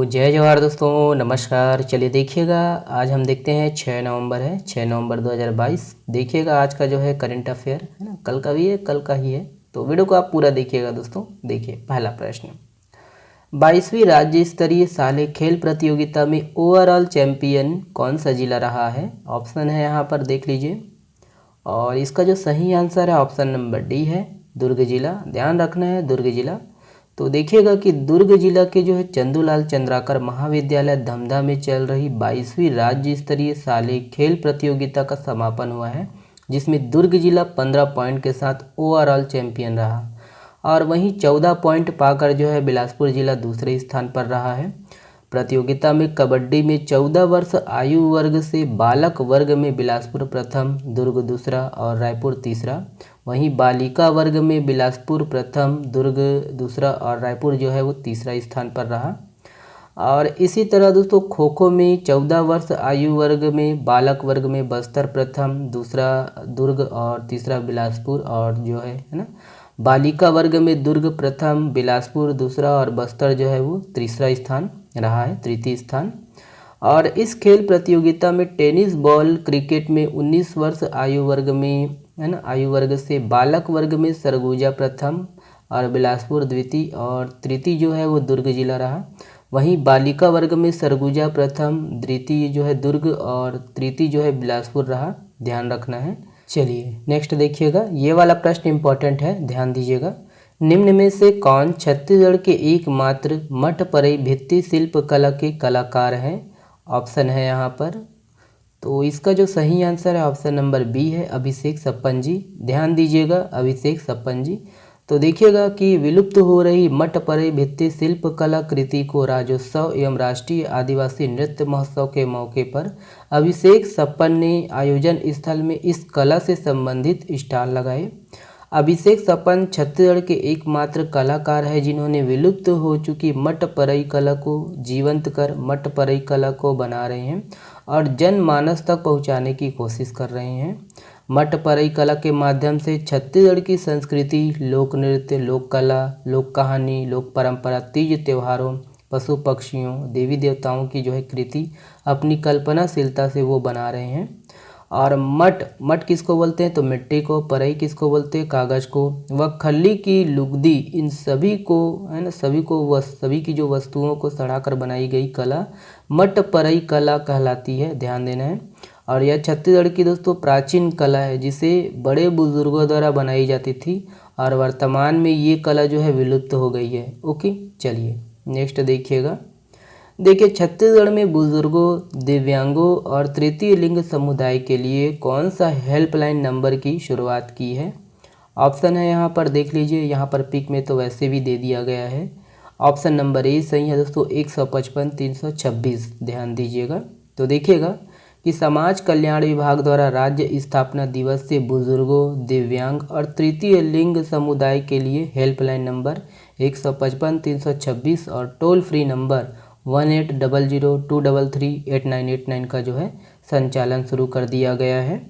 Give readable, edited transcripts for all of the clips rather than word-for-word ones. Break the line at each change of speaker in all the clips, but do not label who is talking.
जय जवाहर दोस्तों, नमस्कार। चलिए देखिएगा, आज हम देखते हैं 6 नवंबर है, 6 नवंबर 2022। देखिएगा आज का जो है करंट अफेयर है ना, कल का भी है, कल का ही है, तो वीडियो को आप पूरा देखिएगा दोस्तों। देखिए पहला प्रश्न, 22वीं राज्य स्तरीय साले खेल प्रतियोगिता में ओवरऑल चैंपियन कौन सा जिला रहा है? ऑप्शन है यहाँ पर, देख लीजिए। और इसका जो सही आंसर है ऑप्शन नंबर डी है, दुर्ग जिला। ध्यान रखना है, दुर्ग जिला। तो देखिएगा कि दुर्ग जिला के जो है चंदूलाल चंद्राकर महाविद्यालय धमधा में चल रही 22वीं राज्य स्तरीय शालेय खेल प्रतियोगिता का समापन हुआ है, जिसमें दुर्ग जिला 15 पॉइंट के साथ ओवरऑल चैंपियन रहा और वहीं 14 पॉइंट पाकर जो है बिलासपुर जिला दूसरे स्थान पर रहा है। प्रतियोगिता में कबड्डी में 14 वर्ष आयु वर्ग से बालक वर्ग में बिलासपुर प्रथम, दुर्ग दूसरा और रायपुर तीसरा। वहीं बालिका वर्ग में बिलासपुर प्रथम, दुर्ग दूसरा और रायपुर जो है वो तीसरा स्थान पर रहा। और इसी तरह दोस्तों खो खो में 14 वर्ष आयु वर्ग में बालक वर्ग में बस्तर प्रथम, दूसरा दुर्ग और तीसरा बिलासपुर, और जो है ना बालिका वर्ग में दुर्ग प्रथम, बिलासपुर दूसरा और बस्तर जो है वो तीसरा स्थान रहा है, तृतीय स्थान। और इस खेल प्रतियोगिता में टेनिस बॉल क्रिकेट में 19 वर्ष आयु वर्ग में है ना, आयु वर्ग से बालक वर्ग में सरगुजा प्रथम और बिलासपुर द्वितीय और तृतीय जो है वो दुर्ग जिला रहा। वहीं बालिका वर्ग में सरगुजा प्रथम, द्वितीय जो है दुर्ग और तृतीय जो है बिलासपुर रहा। ध्यान रखना है। चलिए नेक्स्ट देखिएगा, ये वाला प्रश्न इंपॉर्टेंट है, ध्यान दीजिएगा। निम्न में से कौन छत्तीसगढ़ के एकमात्र मठपरई भित्ति शिल्प कला के कलाकार हैं? ऑप्शन है यहाँ पर, तो इसका जो सही आंसर है ऑप्शन नंबर बी है, अभिषेक सप्पन जी। ध्यान दीजिएगा, अभिषेक सप्पन जी। तो देखिएगा कि विलुप्त हो रही मठपरई भित्ति शिल्प कला कृति को राज्योत्सव एवं राष्ट्रीय आदिवासी नृत्य महोत्सव के मौके पर अभिषेक सप्पन ने आयोजन स्थल में इस कला से संबंधित स्टॉल लगाए। अभिषेक सप्पन छत्तीसगढ़ के एकमात्र कलाकार है जिन्होंने विलुप्त हो चुकी मठपरई कला को जीवंत कर मठपरई कला को बना रहे हैं और जनमानस तक पहुंचाने की कोशिश कर रहे हैं। मठपरई कला के माध्यम से छत्तीसगढ़ की संस्कृति, लोक नृत्य, लोक कला, लोक कहानी, लोक परंपरा, तीज त्योहारों, पशु पक्षियों, देवी देवताओं की जो है कृति अपनी कल्पनाशीलता से वो बना रहे हैं। और मठ किसको बोलते हैं? तो मिट्टी को। परई किसको बोलते हैं? कागज़ को। व खल्ली की लुगदी, इन सभी को है ना, सभी की जो वस्तुओं को सड़ाकर बनाई गई कला मठपरई कला कहलाती है। ध्यान देना है। और यह छत्तीसगढ़ की दोस्तों प्राचीन कला है जिसे बड़े बुजुर्गों द्वारा बनाई जाती थी और वर्तमान में ये कला जो है विलुप्त हो गई है। ओके, चलिए नेक्स्ट देखिएगा। देखिए छत्तीसगढ़ में बुजुर्गों, दिव्यांगों और तृतीय लिंग समुदाय के लिए कौन सा हेल्पलाइन नंबर की शुरुआत की है? ऑप्शन है यहाँ पर, देख लीजिए। यहाँ पर पिक में तो वैसे भी दे दिया गया है। ऑप्शन नंबर ए सही है दोस्तों, 155 326। ध्यान दीजिएगा। तो देखिएगा कि समाज कल्याण विभाग द्वारा राज्य स्थापना दिवस से बुजुर्गों, दिव्यांग और तृतीय लिंग समुदाय के लिए हेल्पलाइन नंबर 155 326 और टोल फ्री नंबर 1800233889 का जो है संचालन शुरू कर दिया गया है।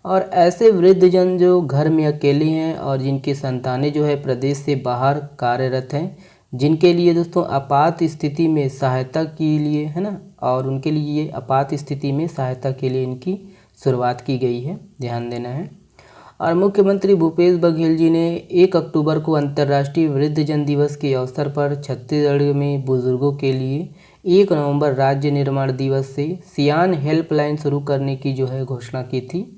और ऐसे वृद्धजन जो घर में अकेले हैं और जिनकी संतानें जो है प्रदेश से बाहर कार्यरत हैं, जिनके लिए दोस्तों आपात स्थिति में सहायता के लिए है ना, और उनके लिए आपात स्थिति में सहायता के लिए इनकी शुरुआत की गई है। ध्यान देना है। और मुख्यमंत्री भूपेश बघेल जी ने 1 अक्टूबर को अंतर्राष्ट्रीय वृद्धजन दिवस के अवसर पर छत्तीसगढ़ में बुजुर्गों के लिए 1 नवंबर राज्य निर्माण दिवस से सियान हेल्पलाइन शुरू करने की जो है घोषणा की थी।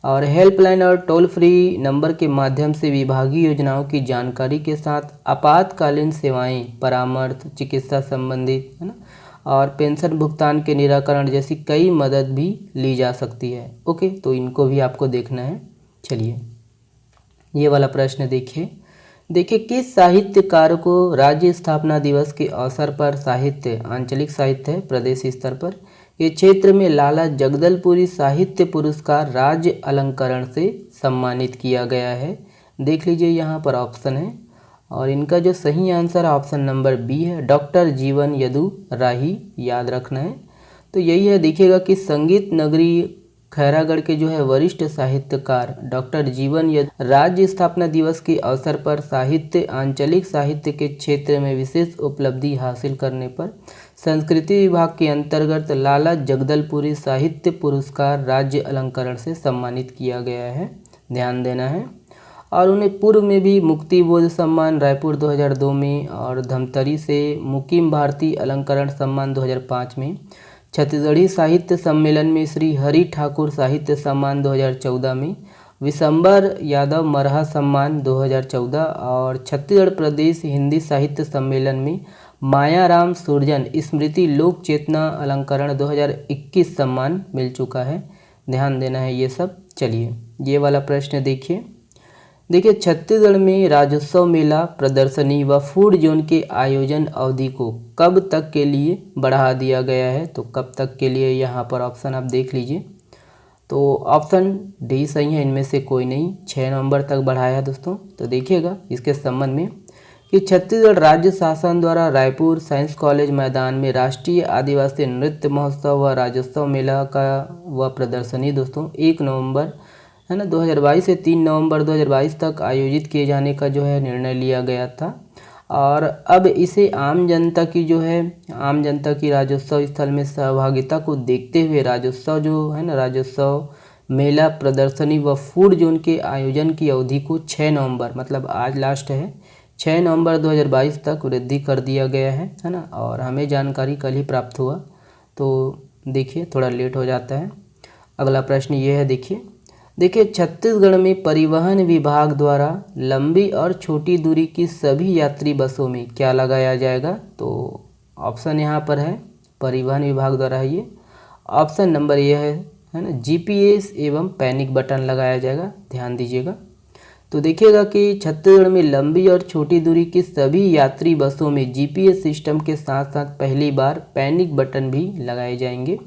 और हेल्पलाइन और टोल फ्री नंबर के माध्यम से विभागीय योजनाओं की जानकारी के साथ आपातकालीन सेवाएं, परामर्श, चिकित्सा संबंधित है ना, और पेंशन भुगतान के निराकरण जैसी कई मदद भी ली जा सकती है। ओके, तो इनको भी आपको देखना है। चलिए ये वाला प्रश्न देखिए किस साहित्यकार को राज्य स्थापना दिवस के अवसर पर साहित्य, आंचलिक साहित्य है प्रदेश स्तर पर के क्षेत्र में लाला जगदलपुरी साहित्य पुरस्कार राज्य अलंकरण से सम्मानित किया गया है? देख लीजिए यहाँ पर ऑप्शन है और इनका जो सही आंसर ऑप्शन नंबर बी है, डॉक्टर जीवन यदु राही। याद रखना है। तो यही है, देखिएगा कि संगीत नगरी खैरागढ़ के जो है वरिष्ठ साहित्यकार डॉक्टर जीवन यदि राज्य स्थापना दिवस के अवसर पर साहित्य आंचलिक साहित्य के क्षेत्र में विशेष उपलब्धि हासिल करने पर संस्कृति विभाग के अंतर्गत लाला जगदलपुरी साहित्य पुरस्कार राज्य अलंकरण से सम्मानित किया गया है, ध्यान देना है। और उन्हें पूर्व में भी मुक्तिबोध सम्मान रायपुर 2002 में और धमतरी से मुकीम भारती अलंकरण सम्मान 2005 में, छत्तीसगढ़ी साहित्य सम्मेलन में श्री हरि ठाकुर साहित्य सम्मान 2014 में, विशंबर यादव मरहा सम्मान 2014 और छत्तीसगढ़ प्रदेश हिंदी साहित्य सम्मेलन में मायाराम सुरजन स्मृति लोक चेतना अलंकरण 2021 सम्मान मिल चुका है, ध्यान देना है ये सब। चलिए ये वाला प्रश्न देखिए छत्तीसगढ़ में राज्योत्सव मेला प्रदर्शनी व फूड जोन के आयोजन अवधि को कब तक के लिए बढ़ा दिया गया है, तो कब तक के लिए यहाँ पर ऑप्शन आप देख लीजिए। तो ऑप्शन डी सही है, इनमें से कोई नहीं, 6 नवंबर तक बढ़ाया है दोस्तों। तो देखिएगा इसके संबंध में कि छत्तीसगढ़ राज्य शासन द्वारा रायपुर साइंस कॉलेज मैदान में राष्ट्रीय आदिवासी नृत्य महोत्सव व राज्योत्सव मेला का व प्रदर्शनी दोस्तों 1 नवंबर है ना 2022 से 3 नवंबर 2022 तक आयोजित किए जाने का जो है निर्णय लिया गया था। और अब इसे आम जनता की राज्योत्सव स्थल में सहभागिता को देखते हुए राज्योत्सव जो है ना राज्योत्सव मेला प्रदर्शनी व फूड जोन के आयोजन की अवधि को 6 नवंबर मतलब आज लास्ट है 6 नवंबर 2022 तक वृद्धि कर दिया गया है ना। और हमें जानकारी कल ही प्राप्त हुआ, तो देखिए थोड़ा लेट हो जाता है। अगला प्रश्न ये है, देखिए छत्तीसगढ़ में परिवहन विभाग द्वारा लंबी और छोटी दूरी की सभी यात्री बसों में क्या लगाया जाएगा, तो ऑप्शन यहाँ पर है परिवहन विभाग द्वारा है ये। ऑप्शन नंबर ये है ना GPS एवं पैनिक बटन लगाया जाएगा, ध्यान दीजिएगा। तो देखिएगा कि छत्तीसगढ़ में लंबी और छोटी दूरी की सभी यात्री बसों में GPS सिस्टम के साथ साथ पहली बार पैनिक बटन भी लगाए जाएंगे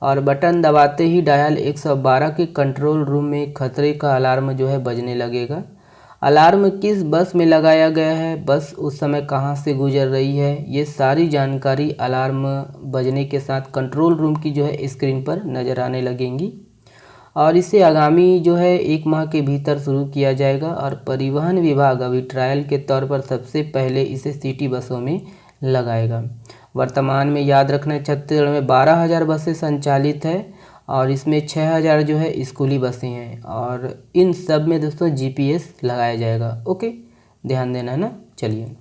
और बटन दबाते ही डायल 112 के कंट्रोल रूम में खतरे का अलार्म जो है बजने लगेगा। अलार्म किस बस में लगाया गया है, बस उस समय कहां से गुजर रही है, ये सारी जानकारी अलार्म बजने के साथ कंट्रोल रूम की जो है स्क्रीन पर नज़र आने लगेंगी। और इसे आगामी जो है 1 माह के भीतर शुरू किया जाएगा और परिवहन विभाग अभी ट्रायल के तौर पर सबसे पहले इसे सिटी बसों में लगाएगा। वर्तमान में याद रखना छत्तीसगढ़ में 12,000 बसें संचालित है और इसमें 6,000 जो है स्कूली बसें हैं और इन सब में दोस्तों GPS लगाया जाएगा। ओके, ध्यान देना है ना। चलिए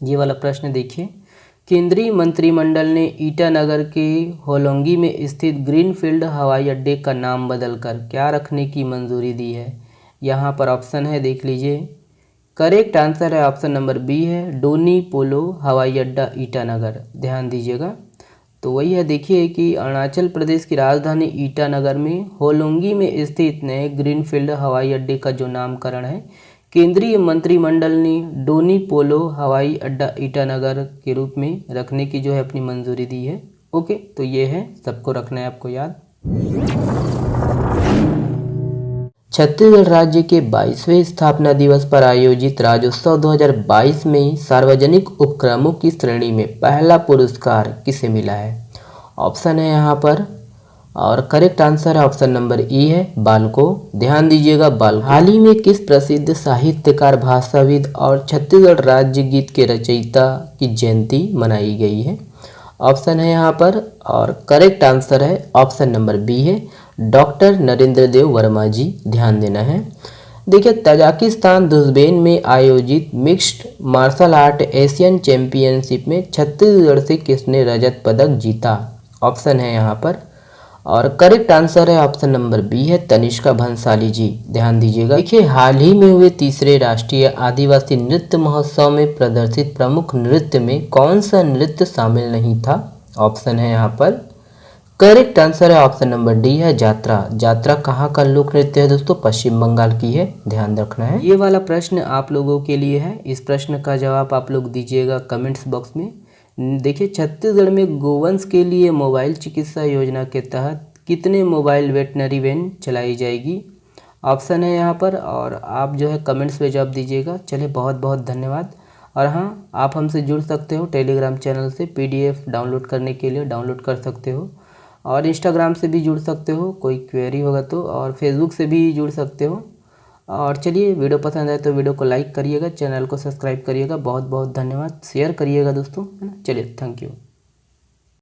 ये वाला प्रश्न देखिए, केंद्रीय मंत्रिमंडल ने ईटानगर के होलोंगी में स्थित ग्रीनफील्ड हवाई अड्डे का नाम बदलकर क्या रखने की मंजूरी दी है। यहाँ पर ऑप्शन है, देख लीजिए। करेक्ट आंसर है ऑप्शन नंबर बी है, डोनी पोलो हवाई अड्डा ईटानगर, ध्यान दीजिएगा। तो वही है, देखिए कि अरुणाचल प्रदेश की राजधानी ईटानगर में होलोंगी में स्थित नए ग्रीनफील्ड हवाई अड्डे का जो नामकरण है केंद्रीय मंत्रिमंडल ने डोनी पोलो हवाई अड्डा ईटानगर के रूप में रखने की जो है अपनी मंजूरी दी है। ओके, तो ये है, सबको रखना है आपको याद। छत्तीसगढ़ राज्य के 22वें स्थापना दिवस पर आयोजित राज्योत्सव 2022 में सार्वजनिक उपक्रमों की श्रेणी में पहला पुरस्कार किसे मिला है। ऑप्शन है यहाँ पर और करेक्ट आंसर है ऑप्शन नंबर ई है, बाल को, ध्यान दीजिएगा, बाल। हाल ही में किस प्रसिद्ध साहित्यकार, भाषाविद और छत्तीसगढ़ राज्य गीत के रचयिता की जयंती मनाई गई है। ऑप्शन है यहाँ पर और करेक्ट आंसर है ऑप्शन नंबर बी है, डॉक्टर नरेंद्र देव वर्मा जी, ध्यान देना है। देखिए तजाकिस्तान दुश्बेन में आयोजित mixed martial art Asian championship में छत्तीसगढ़ से किसने रजत पदक जीता। ऑप्शन है यहाँ पर और करेक्ट आंसर है ऑप्शन नंबर बी है, तनिष्का भंसाली जी, ध्यान दीजिएगा। देखिए हाल ही में हुए तीसरे राष्ट्रीय आदिवासी नृत्य महोत्सव में प्रदर्शित प्रमुख नृत्य में कौन सा नृत्य शामिल नहीं था। ऑप्शन है यहाँ पर, करेक्ट आंसर है ऑप्शन नंबर डी है, जात्रा। जात्रा कहाँ का लोक नृत्य है दोस्तों, पश्चिम बंगाल की है, ध्यान रखना है। ये वाला प्रश्न आप लोगों के लिए है, इस प्रश्न का जवाब आप लोग दीजिएगा कमेंट्स बॉक्स में। देखिए छत्तीसगढ़ में गोवंश के लिए मोबाइल चिकित्सा योजना के तहत कितने मोबाइल वेटनरी वैन चलाई जाएगी। ऑप्शन है यहाँ पर और आप जो है कमेंट्स में जवाब दीजिएगा। चलिए बहुत बहुत धन्यवाद। और हाँ, आप हमसे जुड़ सकते हो टेलीग्राम चैनल से, PDF डाउनलोड करने के लिए डाउनलोड कर सकते हो और इंस्टाग्राम से भी जुड़ सकते हो, कोई क्वेरी होगा तो, और फेसबुक से भी जुड़ सकते हो। और चलिए, वीडियो पसंद आए तो वीडियो को लाइक करिएगा, चैनल को सब्सक्राइब करिएगा। बहुत बहुत धन्यवाद। शेयर करिएगा दोस्तों, है ना। चलिए, थैंक यू।